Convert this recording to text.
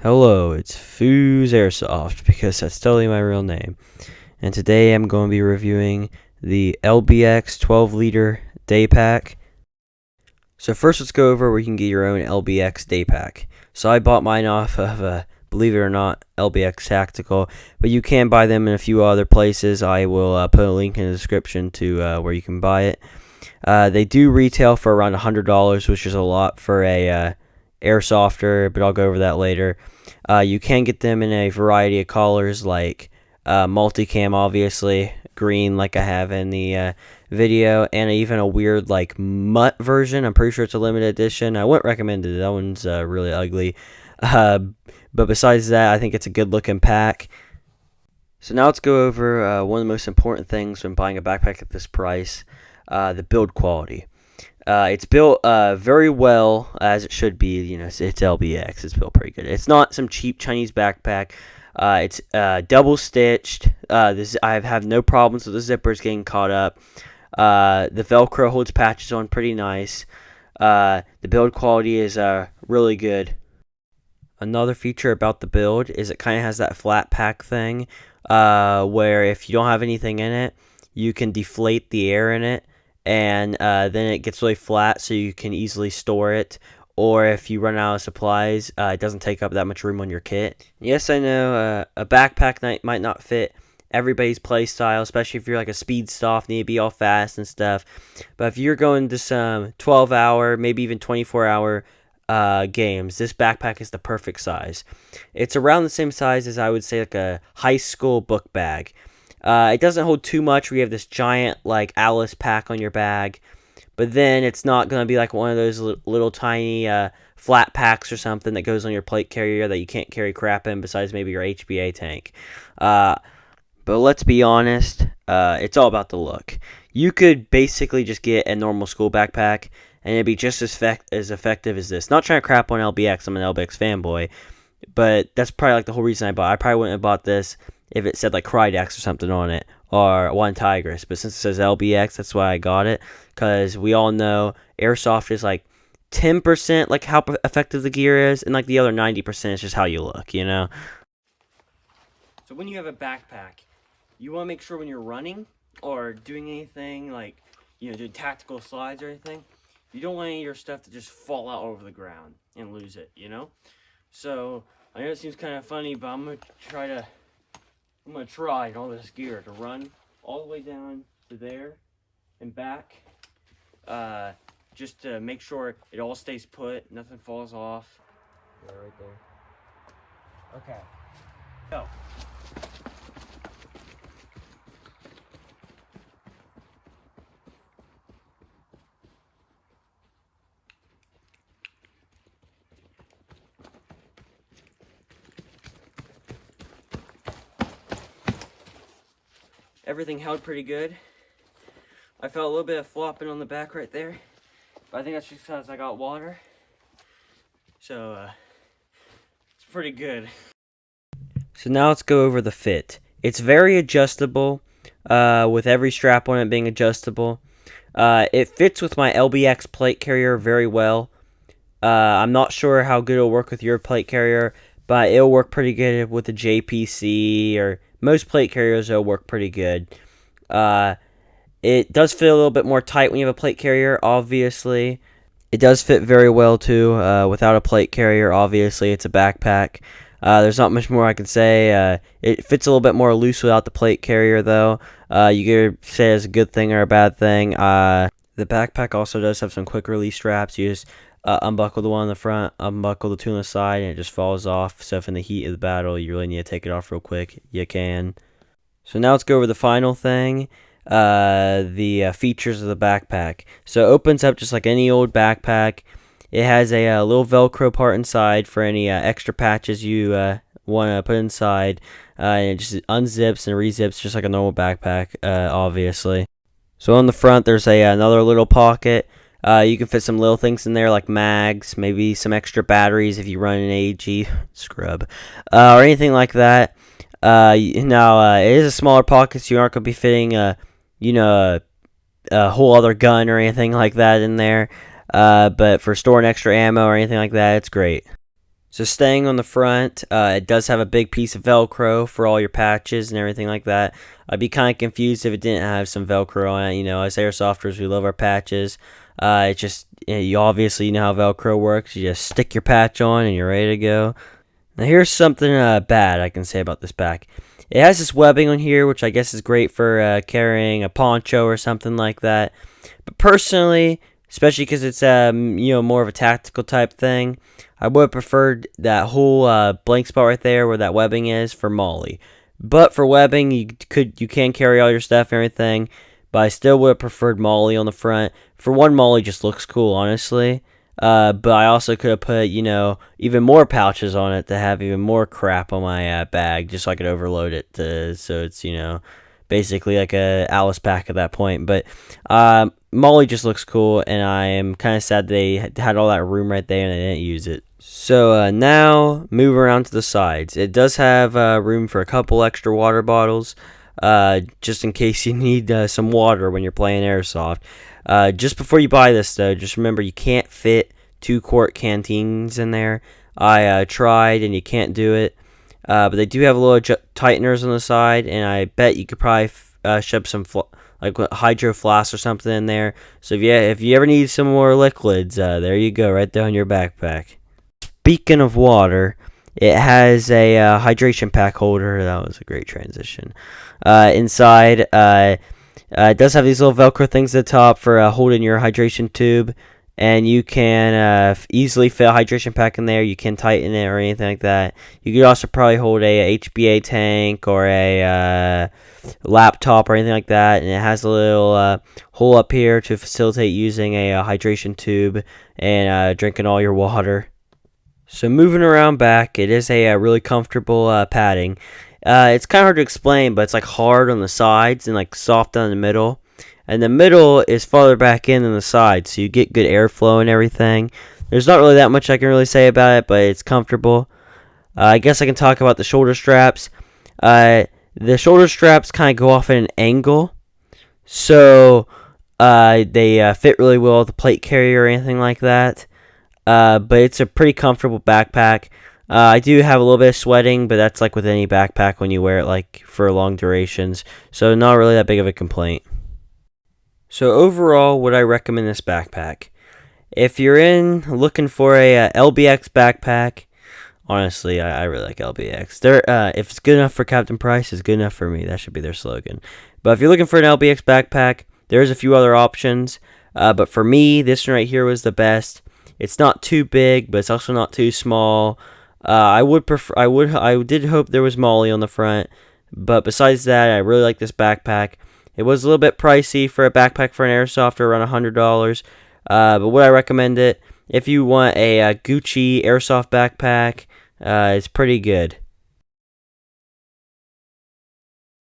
Hello, it's Foos Airsoft because that's totally my real name. And today I'm going to be reviewing the LBX 12 liter day pack. So first let's go over where you can get your own LBX day pack. So I bought mine off of, believe it or not, LBX Tactical, but you can buy them in a few other places. I will put a link in the description to where you can buy it. They do retail for around $100, which is a lot for a airsofter, but I'll go over that later. You can get them in a variety of colors, like multicam, obviously, green like I have in the video, and even a weird like mutt version. I'm pretty sure it's a limited edition. I wouldn't recommend it. That one's really ugly. But besides that, I think it's a good looking pack. So now let's go over one of the most important things when buying a backpack at this price, the build quality. It's built very well, as it should be. You know, it's LBX. It's built pretty good. It's not some cheap Chinese backpack. It's double stitched. I have no problems with the zippers getting caught up. The Velcro holds patches on pretty nice. The build quality is really good. Another feature about the build is it kind of has that flat pack thing, where if you don't have anything in it, you can deflate the air in it, and then it gets really flat, so you can easily store it. Or if you run out of supplies, it doesn't take up that much room on your kit. Yes, I know a backpack might not fit everybody's play style, especially if you're like a speed soft, need to be all fast and stuff. But if you're going to some 12-hour, maybe even 24-hour games, this backpack is the perfect size. It's around the same size as, I would say, like a high school book bag. It doesn't hold too much where you have this giant like Alice pack on your bag, but then it's not going to be like one of those little tiny flat packs or something that goes on your plate carrier that you can't carry crap in besides maybe your HBA tank. But let's be honest, it's all about the look. You could basically just get a normal school backpack and it'd be just as effective as this. Not trying to crap on LBX, I'm an LBX fanboy, but that's probably like the whole reason I bought it. I probably wouldn't have bought this if it said like Crydex or something on it, or One Tigris, but since it says LBX, that's why I got it, because we all know airsoft is like 10% like how effective the gear is, and like the other 90% is just how you look, you know? So when you have a backpack, you want to make sure when you're running or doing anything like, you know, doing tactical slides or anything, you don't want any of your stuff to just fall out over the ground and lose it, you know? So I know it seems kind of funny, but I'm gonna try in all this gear to run all the way down to there and back, just to make sure it all stays put, nothing falls off. Yeah, right there. Okay, go. Everything held pretty good. I felt a little bit of flopping on the back right there, but I think that's just because I got water. So, it's pretty good. So now let's go over the fit. It's very adjustable, with every strap on it being adjustable. It fits with my LBX plate carrier very well. I'm not sure how good it'll work with your plate carrier, but it'll work pretty good with the JPC, or most plate carriers will work pretty good. It does fit a little bit more tight when you have a plate carrier, obviously. It does fit very well, too, without a plate carrier. Obviously, it's a backpack. There's not much more I can say. It fits a little bit more loose without the plate carrier, though. You could say it's a good thing or a bad thing. The backpack also does have some quick release straps. You just unbuckle the one on the front, unbuckle the two on the side, and it just falls off. So if in the heat of the battle you really need to take it off real quick, you can. So now let's go over the final thing, the features of the backpack. So it opens up just like any old backpack. It has a little Velcro part inside for any extra patches you want to put inside, and it just unzips and rezips just like a normal backpack, obviously. So on the front there's another little pocket. You can fit some little things in there like mags, maybe some extra batteries if you run an AG scrub, or anything like that. It is a smaller pocket, so you aren't going to be fitting a whole other gun or anything like that in there. But for storing extra ammo or anything like that, it's great. So staying on the front, it does have a big piece of Velcro for all your patches and everything like that. I'd be kind of confused if it didn't have some Velcro on it. You know, as airsofters, we love our patches. It's just, you obviously know how Velcro works. You just stick your patch on and you're ready to go. Now here's something bad I can say about this back. It has this webbing on here, which I guess is great for carrying a poncho or something like that. But personally, especially because it's more of a tactical type thing, I would have preferred that whole blank spot right there where that webbing is for Molly. But for webbing, you can carry all your stuff and everything. But I still would have preferred Molly on the front. For one, Molly just looks cool, honestly. But I also could have put, even more pouches on it to have even more crap on my bag, just so I could overload it. So it's, basically like a Alice pack at that point. But Molly just looks cool, and I am kind of sad they had all that room right there and they didn't use it. So now move around to the sides. It does have room for a couple extra water bottles, just in case you need some water when you're playing airsoft. Just before you buy this, though, just remember you can't fit 2-quart canteens in there. I tried, and you can't do it. But they do have little tighteners on the side, and I bet you could probably shove some like hydro flask or something in there. So if you ever need some more liquids, there you go, right there on your backpack. Speaking of water, it has a hydration pack holder. That was a great transition. Inside, it does have these little Velcro things at the top for holding your hydration tube, and you can easily fit a hydration pack in there. You can tighten it or anything like that. You could also probably hold a HBA tank or a laptop or anything like that, and it has a little hole up here to facilitate using a hydration tube and drinking all your water. So moving around back, it is a really comfortable padding. It's kind of hard to explain, but it's like hard on the sides and like soft down the middle. And the middle is farther back in than the sides, so you get good airflow and everything. There's not really that much I can really say about it, but it's comfortable. I guess I can talk about the shoulder straps. The shoulder straps kind of go off at an angle, so they fit really well with the plate carrier or anything like that. But it's a pretty comfortable backpack. I do have a little bit of sweating, but that's like with any backpack when you wear it like for long durations. So not really that big of a complaint. So overall, would I recommend this backpack? If you're looking for a LBX backpack, honestly, I really like LBX. If it's good enough for Captain Price, it's good enough for me. That should be their slogan. But if you're looking for an LBX backpack, there's a few other options. But for me, this one right here was the best. It's not too big, but it's also not too small. I did hope there was Molly on the front, but besides that, I really like this backpack. It was a little bit pricey for a backpack for an airsoft, around $100. But would I recommend it? If you want a Gucci airsoft backpack, it's pretty good.